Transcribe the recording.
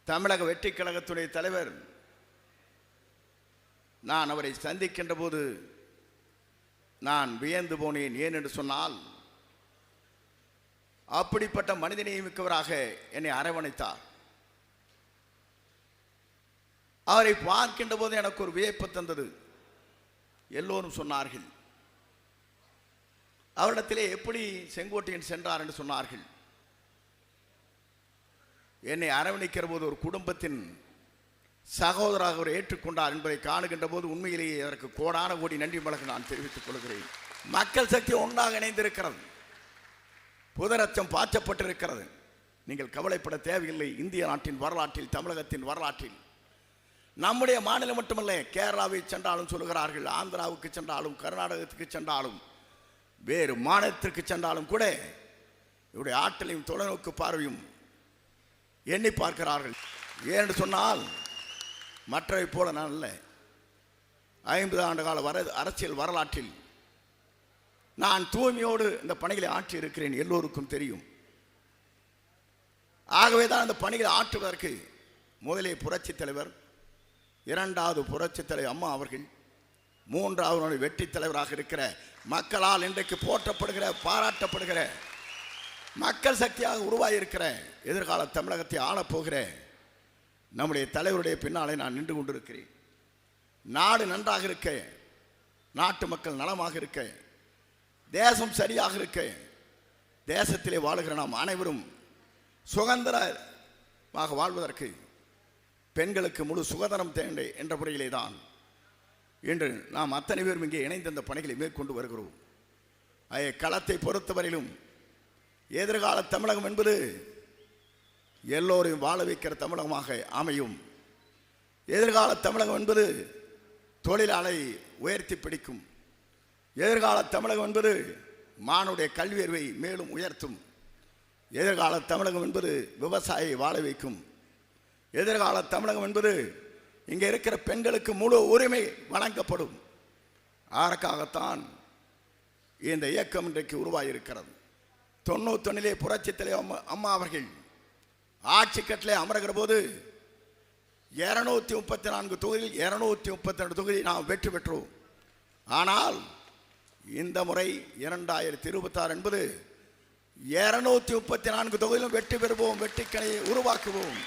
தமிழக வெற்றி கழகத்துடைய தலைவர், நான் அவரை சந்திக்கின்ற போது நான் வியந்து போனேன். ஏன் என்று சொன்னால், அப்படிப்பட்ட மனிதநேயம் மிக்கவராக என்னை அரவணைத்தார். அவரை பார்க்கின்ற போது எனக்கு ஒரு வியப்பு தந்தது. எல்லோரும் சொன்னார்கள், அவரிடத்திலே எப்படி செங்கோட்டையன் சென்றார் என்று சொன்னார்கள். என்னை அரவணைக்கிற போது ஒரு குடும்பத்தின் சகோதராக அவர் ஏற்றுக்கொண்டார் என்பதை காணுகின்ற போது உண்மையிலேயே அதற்கு கோடான கோடி நன்றி வழக்கு நான் தெரிவித்துக் கொள்கிறேன். மக்கள் சக்தி ஒன்றாக இணைந்திருக்கிறது. புதரச்சம் பாய்ச்சப்பட்டிருக்கிறது. நீங்கள் கவலைப்பட தேவையில்லை. இந்திய நாட்டின் வரலாற்றில், தமிழகத்தின் வரலாற்றில், நம்முடைய மாநிலம் மட்டுமல்ல, கேரளாவை சென்றாலும் சொல்லுகிறார்கள், ஆந்திராவுக்கு சென்றாலும், கர்நாடகத்துக்கு சென்றாலும், வேறு மாநிலத்திற்கு சென்றாலும் கூட இவருடைய ஆற்றலையும் தொலைநோக்கு பார்வையும் எண்ணி பார்க்கிறார்கள். ஏனென்று சொன்னால், மற்றவை போல நான் அல்ல. 50 ஆண்டு கால அரசியல் வரலாற்றில் நான் தூய்மையோடு இந்த பணிகளை ஆற்றி இருக்கிறேன், எல்லோருக்கும் தெரியும். ஆகவே தான் இந்த பணிகளை ஆற்றுவதற்கு முதலே புரட்சி தலைவர், இரண்டாவது புரட்சி தலைவர் அம்மா அவர்கள், மூன்றாவது வெற்றி தலைவராக இருக்கிற, மக்களால் இன்றைக்கு போற்றப்படுகிற, பாராட்டப்படுகிற, மக்கள் சக்தியாக உருவாகியிருக்கிற, எதிர்கால தமிழகத்தை ஆளப்போகிற நம்முடைய தலைவருடைய பின்னாலே நான் நின்று கொண்டிருக்கிறேன். நாடு நன்றாக இருக்க, நாட்டு மக்கள் நலமாக இருக்க, தேசம் சரியாக இருக்க, தேசத்திலே வாழுகிற நாம் அனைவரும் சுதந்திரமாக வாழ்வதற்கு பெண்களுக்கு முழு சுதந்திரம் தேவை என்ற முறையிலே தான் இன்று நாம் அத்தனை பேரும் இங்கே இணைந்த இந்த பணிகளை மேற்கொண்டு வருகிறோம். களத்தை பொறுத்தவரையிலும் எதிர்கால தமிழகம் என்பது எல்லோரையும் வாழ வைக்கிற தமிழகமாக அமையும். எதிர்கால தமிழகம் என்பது தொழிலாளை உயர்த்தி பிடிக்கும். எதிர்கால தமிழகம் என்பது மானுடைய கல்வியறிவை மேலும் உயர்த்தும். எதிர்கால தமிழகம் என்பது விவசாயியை வாழ வைக்கும். எதிர்கால தமிழகம் என்பது இங்கே இருக்கிற பெண்களுக்கு முழு உரிமை வழங்கப்படும். அதற்காகத்தான் இந்த இயக்கம் இன்றைக்கு உருவாகியிருக்கிறது. 91 புரட்சி தலைவர் அம்மா அவர்கள் ஆட்சி கட்டிலே அமர்கிற போது 234 தொகுதியில் 232 தொகுதி நாம் வெற்றி பெற்றோம். ஆனால் இந்த முறை 2026 என்பது 234 தொகுதியிலும் வெற்றி பெறுவோம், வெற்றிக்கணையை உருவாக்குவோம்.